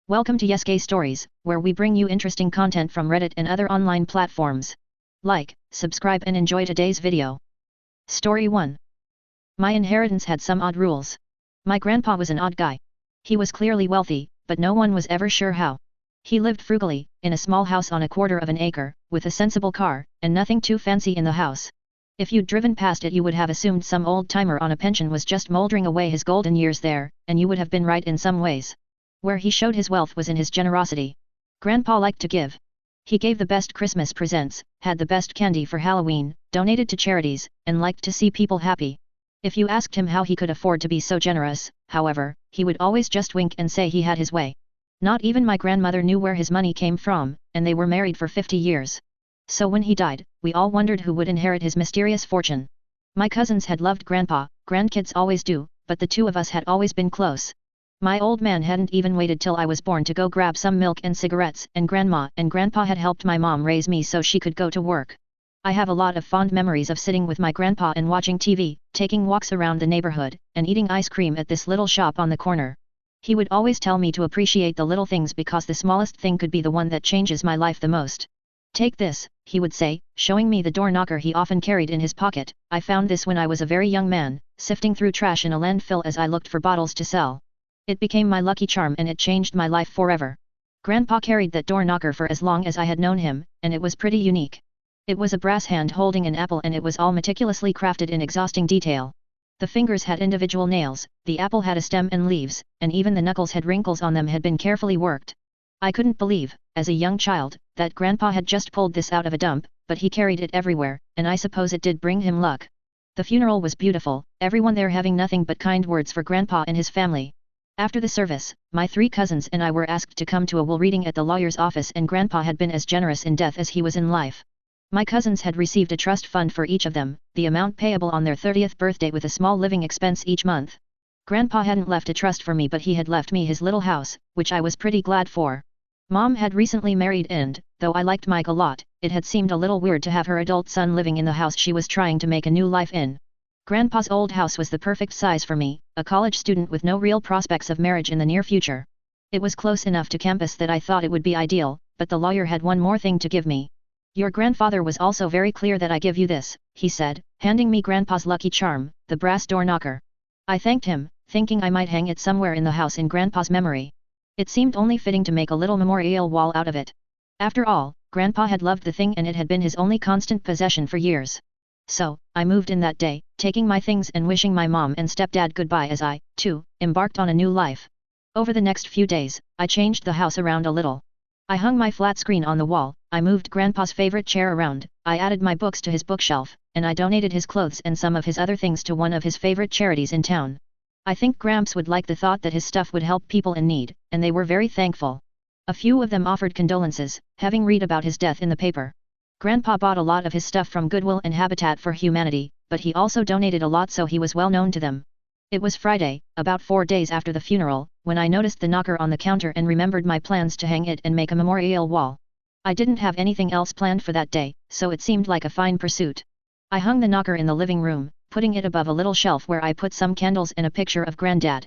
Welcome to Scarystories, where we bring you interesting content from Reddit and other online platforms. Like, subscribe and enjoy today's video. Story 1. My inheritance had some odd rules. My grandpa was an odd guy. He was clearly wealthy, but no one was ever sure how. He lived frugally, in a small house on a quarter of an acre, with a sensible car, and nothing too fancy in the house. If you'd driven past it you would have assumed some old-timer on a pension was just moldering away his golden years there, and you would have been right in some ways. Where he showed his wealth was in his generosity. Grandpa liked to give. He gave the best Christmas presents, had the best candy for Halloween, donated to charities, and liked to see people happy. If you asked him how he could afford to be so generous, however, he would always just wink and say he had his way. Not even my grandmother knew where his money came from, and they were married for 50 years. So when he died, we all wondered who would inherit his mysterious fortune. My cousins had loved Grandpa, grandkids always do, but the two of us had always been close. My old man hadn't even waited till I was born to go grab some milk and cigarettes, and Grandma and Grandpa had helped my mom raise me so she could go to work. I have a lot of fond memories of sitting with my grandpa and watching TV, taking walks around the neighborhood, and eating ice cream at this little shop on the corner. He would always tell me to appreciate the little things because the smallest thing could be the one that changes my life the most. Take this, he would say, showing me the door knocker he often carried in his pocket. I found this when I was a very young man, sifting through trash in a landfill as I looked for bottles to sell. It became my lucky charm and it changed my life forever. Grandpa carried that door knocker for as long as I had known him, and it was pretty unique. It was a brass hand holding an apple and it was all meticulously crafted in exhausting detail. The fingers had individual nails, the apple had a stem and leaves, and even the knuckles had wrinkles on them had been carefully worked. I couldn't believe, as a young child, that Grandpa had just pulled this out of a dump, but he carried it everywhere, and I suppose it did bring him luck. The funeral was beautiful, everyone there having nothing but kind words for Grandpa and his family. After the service, my 3 cousins and I were asked to come to a will reading at the lawyer's office, and Grandpa had been as generous in death as he was in life. My cousins had received a trust fund for each of them, the amount payable on their 30th birthday with a small living expense each month. Grandpa hadn't left a trust for me, but he had left me his little house, which I was pretty glad for. Mom had recently married and, though I liked Mike a lot, it had seemed a little weird to have her adult son living in the house she was trying to make a new life in. Grandpa's old house was the perfect size for me, a college student with no real prospects of marriage in the near future. It was close enough to campus that I thought it would be ideal, but the lawyer had one more thing to give me. Your grandfather was also very clear that I give you this, he said, handing me Grandpa's lucky charm, the brass door knocker. I thanked him, thinking I might hang it somewhere in the house in Grandpa's memory. It seemed only fitting to make a little memorial wall out of it. After all, Grandpa had loved the thing and it had been his only constant possession for years. So, I moved in that day, taking my things and wishing my mom and stepdad goodbye as I, too, embarked on a new life. Over the next few days, I changed the house around a little. I hung my flat screen on the wall, I moved Grandpa's favorite chair around, I added my books to his bookshelf, and I donated his clothes and some of his other things to one of his favorite charities in town. I think Gramps would like the thought that his stuff would help people in need, and they were very thankful. A few of them offered condolences, having read about his death in the paper. Grandpa bought a lot of his stuff from Goodwill and Habitat for Humanity, but he also donated a lot so he was well known to them. It was Friday, about 4 days after the funeral, when I noticed the knocker on the counter and remembered my plans to hang it and make a memorial wall. I didn't have anything else planned for that day, so it seemed like a fine pursuit. I hung the knocker in the living room, putting it above a little shelf where I put some candles and a picture of Granddad.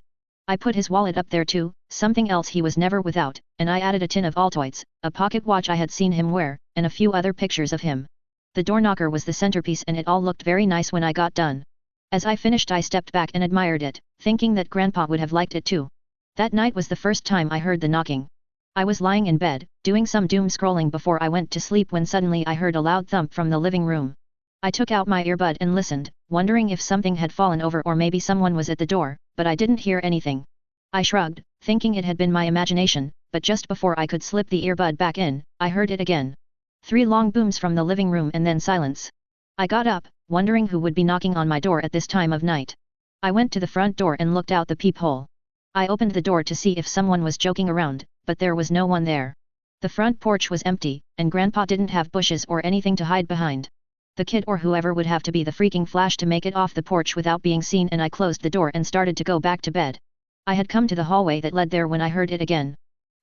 I put his wallet up there too, something else he was never without, and I added a tin of Altoids, a pocket watch I had seen him wear, and a few other pictures of him. The door knocker was the centerpiece and it all looked very nice when I got done. As I finished I stepped back and admired it, thinking that Grandpa would have liked it too. That night was the first time I heard the knocking. I was lying in bed, doing some doom scrolling before I went to sleep when suddenly I heard a loud thump from the living room. I took out my earbud and listened, wondering if something had fallen over or maybe someone was at the door, but I didn't hear anything. I shrugged, thinking it had been my imagination, but just before I could slip the earbud back in, I heard it again. 3 long booms from the living room and then silence. I got up, wondering who would be knocking on my door at this time of night. I went to the front door and looked out the peephole. I opened the door to see if someone was joking around, but there was no one there. The front porch was empty, and Grandpa didn't have bushes or anything to hide behind. The kid or whoever would have to be the freaking Flash to make it off the porch without being seen, and I closed the door and started to go back to bed. I had come to the hallway that led there when I heard it again.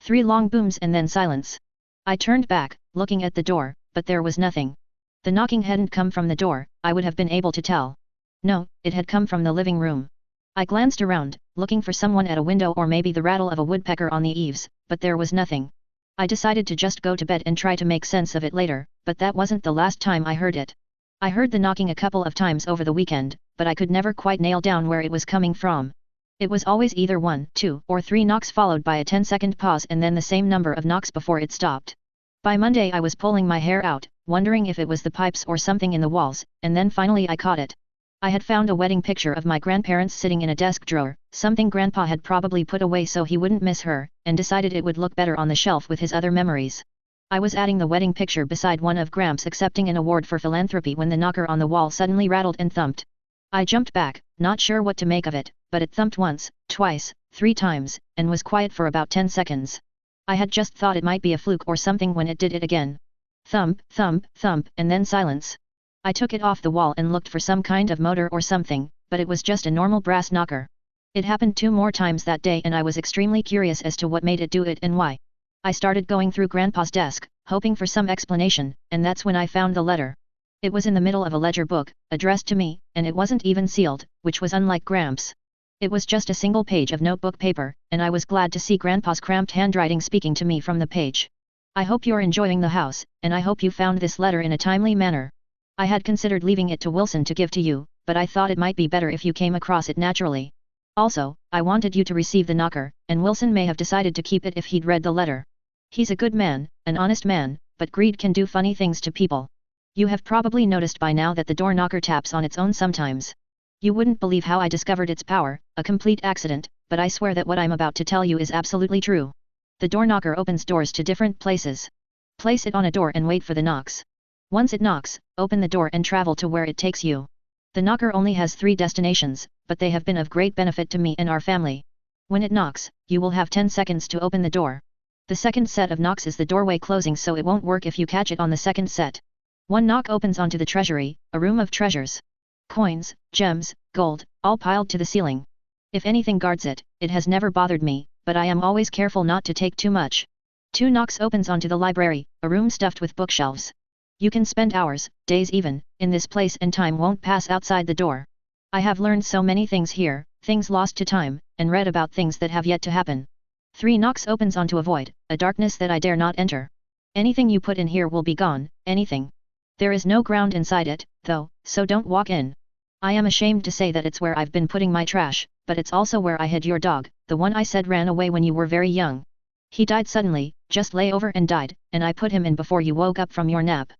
3 long booms and then silence. I turned back, looking at the door, but there was nothing. The knocking hadn't come from the door, I would have been able to tell. No, it had come from the living room. I glanced around, looking for someone at a window or maybe the rattle of a woodpecker on the eaves, but there was nothing. I decided to just go to bed and try to make sense of it later, but that wasn't the last time I heard it. I heard the knocking a couple of times over the weekend, but I could never quite nail down where it was coming from. It was always either 1, 2, or 3 knocks followed by a 10-second pause and then the same number of knocks before it stopped. By Monday I was pulling my hair out, wondering if it was the pipes or something in the walls, and then finally I caught it. I had found a wedding picture of my grandparents sitting in a desk drawer, something Grandpa had probably put away so he wouldn't miss her, and decided it would look better on the shelf with his other memories. I was adding the wedding picture beside one of Gramps accepting an award for philanthropy when the knocker on the wall suddenly rattled and thumped. I jumped back, not sure what to make of it, but it thumped once, twice, 3 times, and was quiet for about 10 seconds. I had just thought it might be a fluke or something when it did it again. Thump, thump, thump, and then silence. I took it off the wall and looked for some kind of motor or something, but it was just a normal brass knocker. It happened 2 more times that day and I was extremely curious as to what made it do it and why. I started going through Grandpa's desk, hoping for some explanation, and that's when I found the letter. It was in the middle of a ledger book, addressed to me, and it wasn't even sealed, which was unlike Gramps. It was just a single page of notebook paper, and I was glad to see Grandpa's cramped handwriting speaking to me from the page. I hope you're enjoying the house, and I hope you found this letter in a timely manner. I had considered leaving it to Wilson to give to you, but I thought it might be better if you came across it naturally. Also, I wanted you to receive the knocker, and Wilson may have decided to keep it if he'd read the letter. He's a good man, an honest man, but greed can do funny things to people. You have probably noticed by now that the door knocker taps on its own sometimes. You wouldn't believe how I discovered its power, a complete accident, but I swear that what I'm about to tell you is absolutely true. The door knocker opens doors to different places. Place it on a door and wait for the knocks. Once it knocks, open the door and travel to where it takes you. The knocker only has 3 destinations, but they have been of great benefit to me and our family. When it knocks, you will have 10 seconds to open the door. The second set of knocks is the doorway closing, so it won't work if you catch it on the second set. 1 knock opens onto the treasury, a room of treasures. Coins, gems, gold, all piled to the ceiling. If anything guards it, it has never bothered me, but I am always careful not to take too much. 2 knocks opens onto the library, a room stuffed with bookshelves. You can spend hours, days even, in this place and time won't pass outside the door. I have learned so many things here, things lost to time, and read about things that have yet to happen. 3 knocks opens onto a void, a darkness that I dare not enter. Anything you put in here will be gone, anything. There is no ground inside it, though, so don't walk in. I am ashamed to say that it's where I've been putting my trash, but it's also where I hid your dog, the one I said ran away when you were very young. He died suddenly, just lay over and died, and I put him in before you woke up from your nap.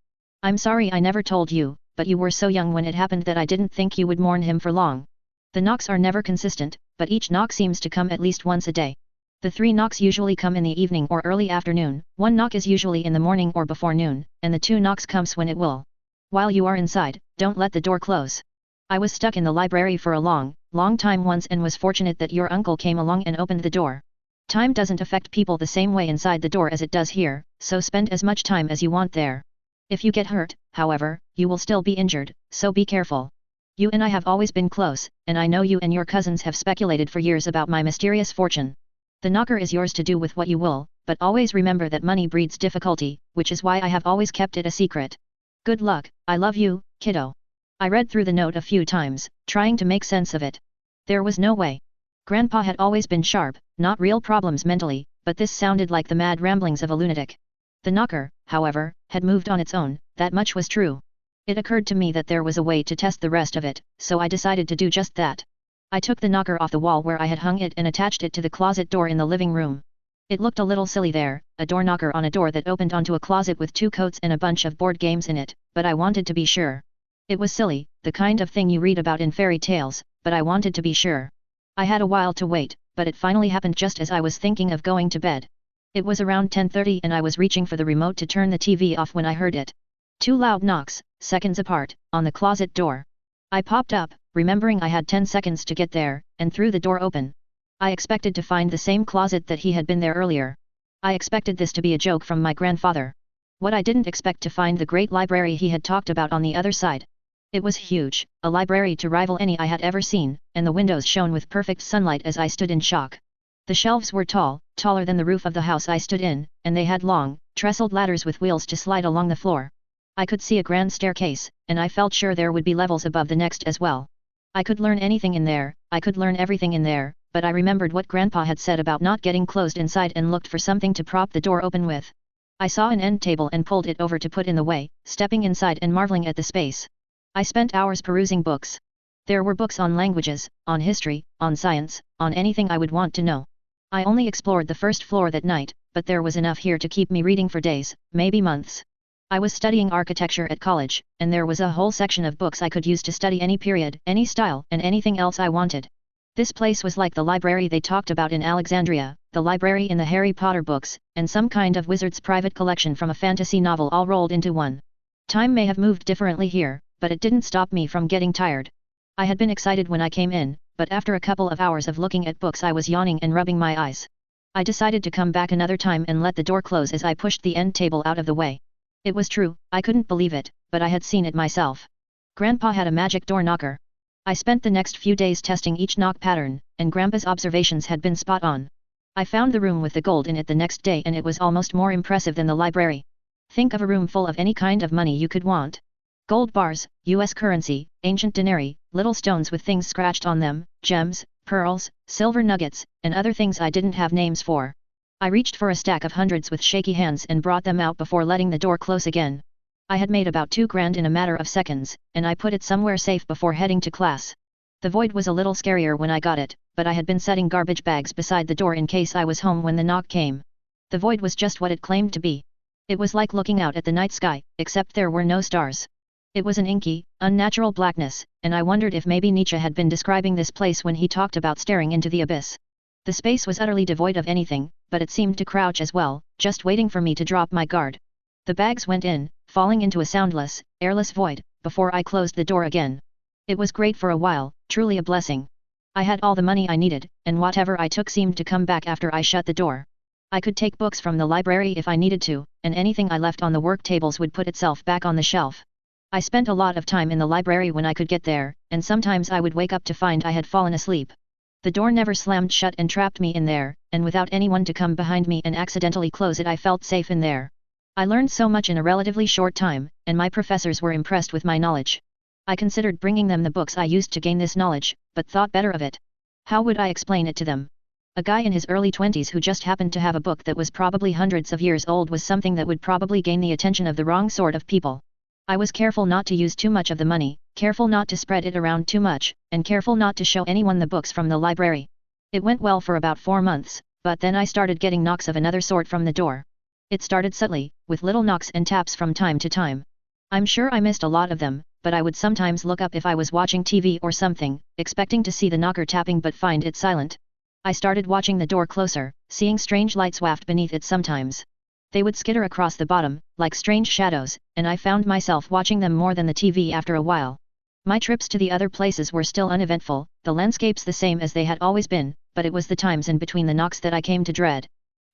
I'm sorry I never told you, but you were so young when it happened that I didn't think you would mourn him for long. The knocks are never consistent, but each knock seems to come at least once a day. The 3 knocks usually come in the evening or early afternoon, 1 knock is usually in the morning or before noon, and the 2 knocks comes when it will. While you are inside, don't let the door close. I was stuck in the library for a long time once and was fortunate that your uncle came along and opened the door. Time doesn't affect people the same way inside the door as it does here, so spend as much time as you want there. If you get hurt, however, you will still be injured, so be careful. You and I have always been close, and I know you and your cousins have speculated for years about my mysterious fortune. The knocker is yours to do with what you will, but always remember that money breeds difficulty, which is why I have always kept it a secret. Good luck, I love you, kiddo. I read through the note a few times, trying to make sense of it. There was no way. Grandpa had always been sharp, not real problems mentally, but this sounded like the mad ramblings of a lunatic. The knocker, however, had moved on its own, that much was true. It occurred to me that there was a way to test the rest of it, so I decided to do just that. I took the knocker off the wall where I had hung it and attached it to the closet door in the living room. It looked a little silly there, a door knocker on a door that opened onto a closet with 2 coats and a bunch of board games in it, but I wanted to be sure. It was silly, the kind of thing you read about in fairy tales, but I wanted to be sure. I had a while to wait, but it finally happened just as I was thinking of going to bed. It was around 10:30 and I was reaching for the remote to turn the TV off when I heard it. 2 loud knocks, seconds apart, on the closet door. I popped up, remembering I had 10 seconds to get there, and threw the door open. I expected to find the same closet that he had been there earlier. I expected this to be a joke from my grandfather. What I didn't expect to find the great library he had talked about on the other side. It was huge, a library to rival any I had ever seen, and the windows shone with perfect sunlight as I stood in shock. The shelves were tall, taller than the roof of the house I stood in, and they had long, trestled ladders with wheels to slide along the floor. I could see a grand staircase, and I felt sure there would be levels above the next as well. I could learn anything in there, I could learn everything in there, but I remembered what Grandpa had said about not getting closed inside and looked for something to prop the door open with. I saw an end table and pulled it over to put in the way, stepping inside and marveling at the space. I spent hours perusing books. There were books on languages, on history, on science, on anything I would want to know. I only explored the first floor that night, but there was enough here to keep me reading for days, maybe months. I was studying architecture at college, and there was a whole section of books I could use to study any period, any style, and anything else I wanted. This place was like the library they talked about in Alexandria, the library in the Harry Potter books, and some kind of wizard's private collection from a fantasy novel all rolled into one. Time may have moved differently here, but it didn't stop me from getting tired. I had been excited when I came in, but after a couple of hours of looking at books I was yawning and rubbing my eyes. I decided to come back another time and let the door close as I pushed the end table out of the way. It was true, I couldn't believe it, but I had seen it myself. Grandpa had a magic door knocker. I spent the next few days testing each knock pattern, and Grandpa's observations had been spot on. I found the room with the gold in it the next day and it was almost more impressive than the library. Think of a room full of any kind of money you could want. Gold bars, US currency, ancient denarii, little stones with things scratched on them, gems, pearls, silver nuggets, and other things I didn't have names for. I reached for a stack of hundreds with shaky hands and brought them out before letting the door close again. I had made about $2,000 in a matter of seconds, and I put it somewhere safe before heading to class. The void was a little scarier when I got it, but I had been setting garbage bags beside the door in case I was home when the knock came. The void was just what it claimed to be. It was like looking out at the night sky, except there were no stars. It was an inky, unnatural blackness, and I wondered if maybe Nietzsche had been describing this place when he talked about staring into the abyss. The space was utterly devoid of anything, but it seemed to crouch as well, just waiting for me to drop my guard. The bags went in, falling into a soundless, airless void, before I closed the door again. It was great for a while, truly a blessing. I had all the money I needed, and whatever I took seemed to come back after I shut the door. I could take books from the library if I needed to, and anything I left on the work tables would put itself back on the shelf. I spent a lot of time in the library when I could get there, and sometimes I would wake up to find I had fallen asleep. The door never slammed shut and trapped me in there, and without anyone to come behind me and accidentally close it I felt safe in there. I learned so much in a relatively short time, and my professors were impressed with my knowledge. I considered bringing them the books I used to gain this knowledge, but thought better of it. How would I explain it to them? A guy in his early 20s who just happened to have a book that was probably hundreds of years old was something that would probably gain the attention of the wrong sort of people. I was careful not to use too much of the money, careful not to spread it around too much, and careful not to show anyone the books from the library. It went well for about 4 months, but then I started getting knocks of another sort from the door. It started subtly, with little knocks and taps from time to time. I'm sure I missed a lot of them, but I would sometimes look up if I was watching TV or something, expecting to see the knocker tapping but find it silent. I started watching the door closer, seeing strange lights waft beneath it sometimes. They would skitter across the bottom, like strange shadows, and I found myself watching them more than the TV after a while. My trips to the other places were still uneventful, the landscapes the same as they had always been, but it was the times in between the knocks that I came to dread.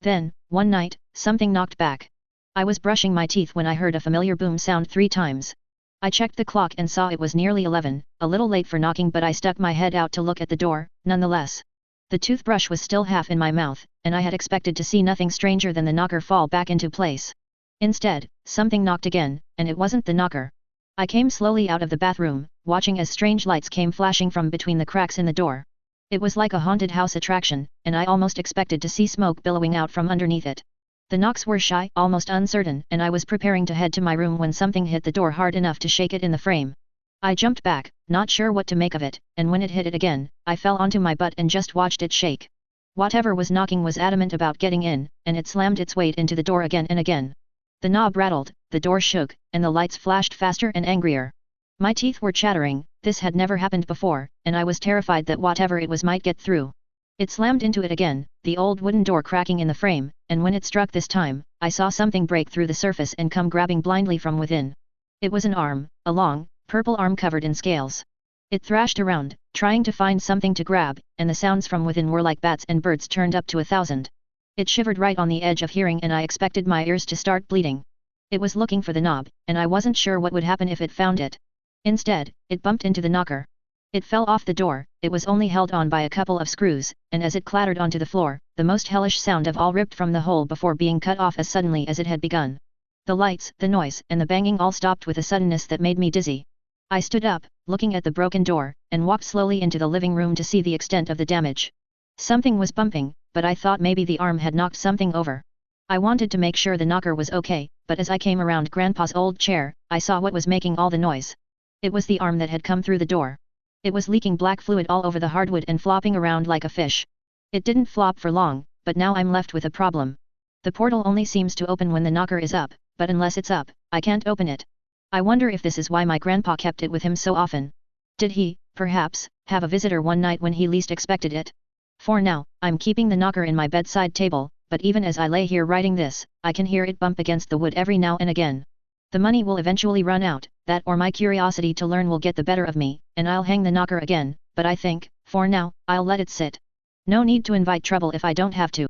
Then, one night, something knocked back. I was brushing my teeth when I heard a familiar boom sound 3 times. I checked the clock and saw it was nearly 11, a little late for knocking, but I stuck my head out to look at the door, nonetheless. The toothbrush was still half in my mouth, and I had expected to see nothing stranger than the knocker fall back into place. Instead, something knocked again, and it wasn't the knocker. I came slowly out of the bathroom, watching as strange lights came flashing from between the cracks in the door. It was like a haunted house attraction, and I almost expected to see smoke billowing out from underneath it. The knocks were shy, almost uncertain, and I was preparing to head to my room when something hit the door hard enough to shake it in the frame. I jumped back, not sure what to make of it, and when it hit it again, I fell onto my butt and just watched it shake. Whatever was knocking was adamant about getting in, and it slammed its weight into the door again and again. The knob rattled, the door shook, and the lights flashed faster and angrier. My teeth were chattering, this had never happened before, and I was terrified that whatever it was might get through. It slammed into it again, the old wooden door cracking in the frame, and when it struck this time, I saw something break through the surface and come grabbing blindly from within. It was an arm, a long, purple arm covered in scales. It thrashed around, trying to find something to grab, and the sounds from within were like bats and birds turned up to 1,000. It shivered right on the edge of hearing and I expected my ears to start bleeding. It was looking for the knob, and I wasn't sure what would happen if it found it. Instead, it bumped into the knocker. It fell off the door, it was only held on by a couple of screws, and as it clattered onto the floor, the most hellish sound of all ripped from the hole before being cut off as suddenly as it had begun. The lights, the noise, and the banging all stopped with a suddenness that made me dizzy. I stood up, looking at the broken door, and walked slowly into the living room to see the extent of the damage. Something was bumping, but I thought maybe the arm had knocked something over. I wanted to make sure the knocker was okay, but as I came around Grandpa's old chair, I saw what was making all the noise. It was the arm that had come through the door. It was leaking black fluid all over the hardwood and flopping around like a fish. It didn't flop for long, but now I'm left with a problem. The portal only seems to open when the knocker is up, but unless it's up, I can't open it. I wonder if this is why my grandpa kept it with him so often. Did he, perhaps, have a visitor one night when he least expected it? For now, I'm keeping the knocker in my bedside table, but even as I lay here writing this, I can hear it bump against the wood every now and again. The money will eventually run out, that or my curiosity to learn will get the better of me, and I'll hang the knocker again, but I think, for now, I'll let it sit. No need to invite trouble if I don't have to.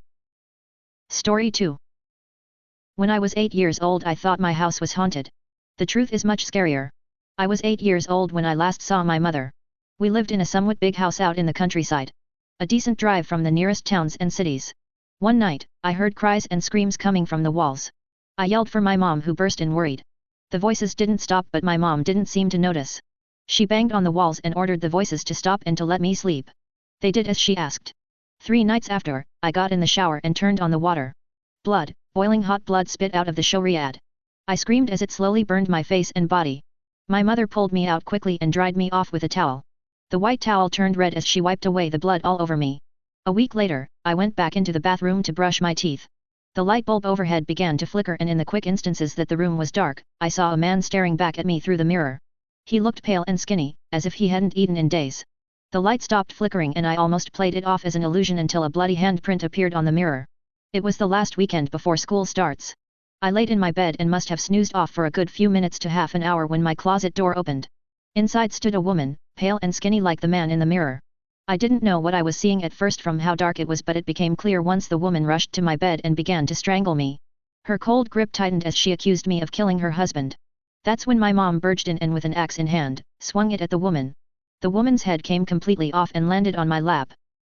Story 2. When I was 8 years old I thought my house was haunted. The truth is much scarier. I was 8 years old when I last saw my mother. We lived in a somewhat big house out in the countryside. A decent drive from the nearest towns and cities. One night, I heard cries and screams coming from the walls. I yelled for my mom who burst in worried. The voices didn't stop but my mom didn't seem to notice. She banged on the walls and ordered the voices to stop and to let me sleep. They did as she asked. 3 nights after, I got in the shower and turned on the water. Blood, boiling hot blood spit out of the shower. I screamed as it slowly burned my face and body. My mother pulled me out quickly and dried me off with a towel. The white towel turned red as she wiped away the blood all over me. A week later, I went back into the bathroom to brush my teeth. The light bulb overhead began to flicker and in the quick instances that the room was dark, I saw a man staring back at me through the mirror. He looked pale and skinny, as if he hadn't eaten in days. The light stopped flickering and I almost played it off as an illusion until a bloody handprint appeared on the mirror. It was the last weekend before school starts. I laid in my bed and must have snoozed off for a good few minutes to half an hour when my closet door opened. Inside stood a woman, pale and skinny like the man in the mirror. I didn't know what I was seeing at first from how dark it was, but it became clear once the woman rushed to my bed and began to strangle me. Her cold grip tightened as she accused me of killing her husband. That's when my mom barged in and with an axe in hand, swung it at the woman. The woman's head came completely off and landed on my lap.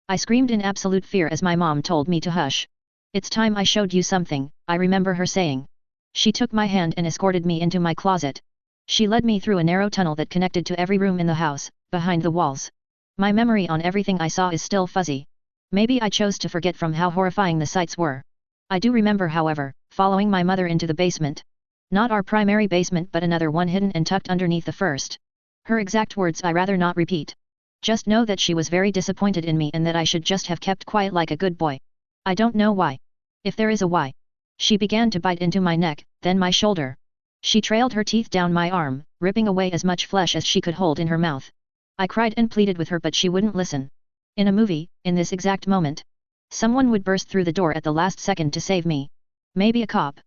I screamed in absolute fear as my mom told me to hush. "It's time I showed you something," I remember her saying. She took my hand and escorted me into my closet. She led me through a narrow tunnel that connected to every room in the house, behind the walls. My memory on everything I saw is still fuzzy. Maybe I chose to forget from how horrifying the sights were. I do remember, however, following my mother into the basement. Not our primary basement but another one hidden and tucked underneath the first. Her exact words I rather not repeat. Just know that she was very disappointed in me and that I should just have kept quiet like a good boy. I don't know why. If there is a why. She began to bite into my neck, then my shoulder. She trailed her teeth down my arm, ripping away as much flesh as she could hold in her mouth. I cried and pleaded with her but she wouldn't listen. In a movie, in this exact moment, someone would burst through the door at the last second to save me. Maybe a cop.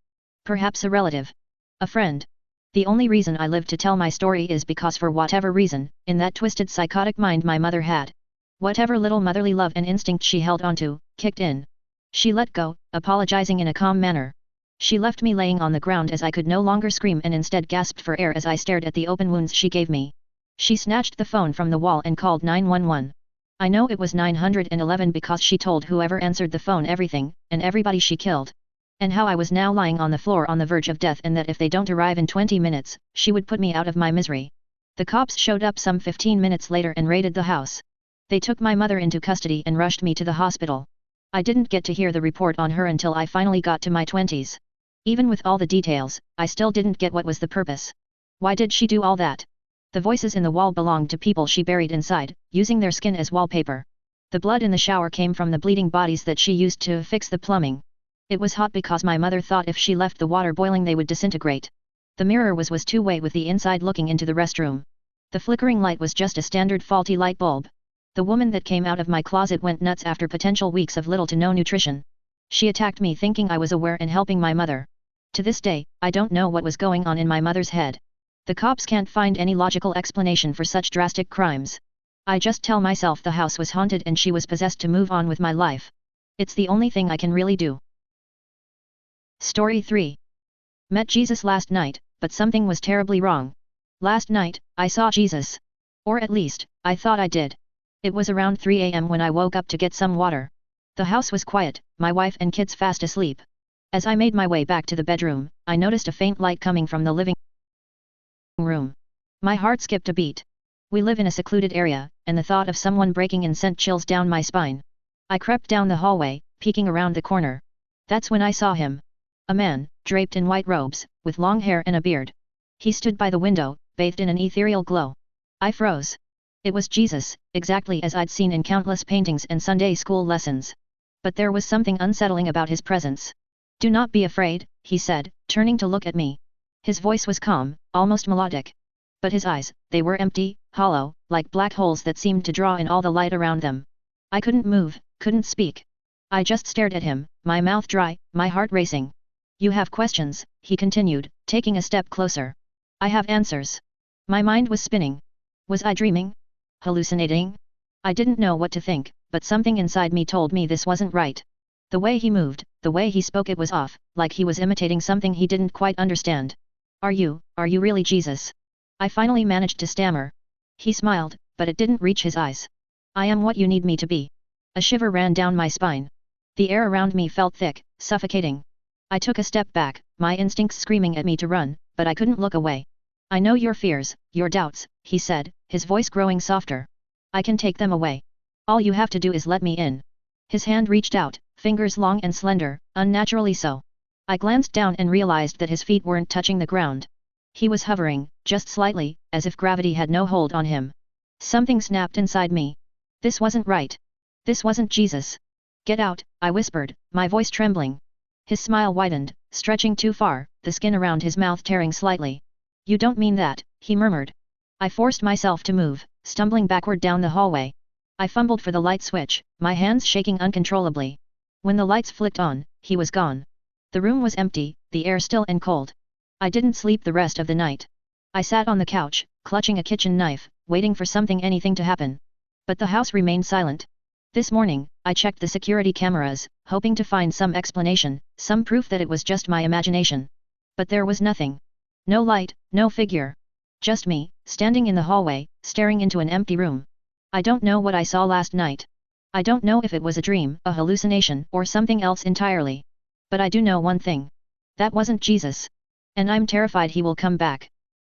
Perhaps a relative. A friend. The only reason I live to tell my story is because for whatever reason, in that twisted psychotic mind my mother had, whatever little motherly love and instinct she held onto, kicked in. She let go, apologizing in a calm manner. She left me laying on the ground as I could no longer scream and instead gasped for air as I stared at the open wounds she gave me. She snatched the phone from the wall and called 911. I know it was 911 because she told whoever answered the phone everything, and everybody she killed. And how I was now lying on the floor on the verge of death and that if they don't arrive in 20 minutes, she would put me out of my misery. The cops showed up some 15 minutes later and raided the house. They took my mother into custody and rushed me to the hospital. I didn't get to hear the report on her until I finally got to my 20s. Even with all the details, I still didn't get what was the purpose. Why did she do all that? The voices in the wall belonged to people she buried inside, using their skin as wallpaper. The blood in the shower came from the bleeding bodies that she used to fix the plumbing. It was hot because my mother thought if she left the water boiling they would disintegrate. The mirror was two-way with the inside looking into the restroom. The flickering light was just a standard faulty light bulb. The woman that came out of my closet went nuts after potential weeks of little to no nutrition. She attacked me thinking I was aware and helping my mother. To this day, I don't know what was going on in my mother's head. The cops can't find any logical explanation for such drastic crimes. I just tell myself the house was haunted and she was possessed to move on with my life. It's the only thing I can really do. Story 3. Met Jesus last night, but something was terribly wrong. Last night, I saw Jesus. Or at least, I thought I did. It was around 3 a.m. when I woke up to get some water. The house was quiet, my wife and kids fast asleep. As I made my way back to the bedroom, I noticed a faint light coming from the living room. My heart skipped a beat. We live in a secluded area, and the thought of someone breaking in sent chills down my spine. I crept down the hallway, peeking around the corner. That's when I saw him. A man, draped in white robes, with long hair and a beard. He stood by the window, bathed in an ethereal glow. I froze. It was Jesus, exactly as I'd seen in countless paintings and Sunday school lessons. But there was something unsettling about his presence. "Do not be afraid," he said, turning to look at me. His voice was calm, almost melodic. But his eyes, they were empty, hollow, like black holes that seemed to draw in all the light around them. I couldn't move, couldn't speak. I just stared at him, my mouth dry, my heart racing. "You have questions," he continued, taking a step closer. "I have answers." My mind was spinning. Was I dreaming? Hallucinating? I didn't know what to think, but something inside me told me this wasn't right. The way he moved, the way he spoke, it was off, like he was imitating something he didn't quite understand. Are you really Jesus?" I finally managed to stammer. He smiled, but it didn't reach his eyes. "I am what you need me to be." A shiver ran down my spine. The air around me felt thick, suffocating. I took a step back, my instincts screaming at me to run, but I couldn't look away. "I know your fears, your doubts," he said, his voice growing softer. "I can take them away. All you have to do is let me in." His hand reached out, fingers long and slender, unnaturally so. I glanced down and realized that his feet weren't touching the ground. He was hovering, just slightly, as if gravity had no hold on him. Something snapped inside me. This wasn't right. This wasn't Jesus. "Get out," I whispered, my voice trembling. His smile widened, stretching too far, the skin around his mouth tearing slightly. "You don't mean that," he murmured. I forced myself to move, stumbling backward down the hallway. I fumbled for the light switch, my hands shaking uncontrollably. When the lights flicked on, he was gone. The room was empty, the air still and cold. I didn't sleep the rest of the night. I sat on the couch, clutching a kitchen knife, waiting for anything to happen. But the house remained silent. This morning, I checked the security cameras, hoping to find some explanation, some proof that it was just my imagination. But there was nothing. No light, no figure. Just me, standing in the hallway, staring into an empty room. I don't know what I saw last night. I don't know if it was a dream, a hallucination, or something else entirely. But I do know one thing. That wasn't Jesus. And I'm terrified he will come back.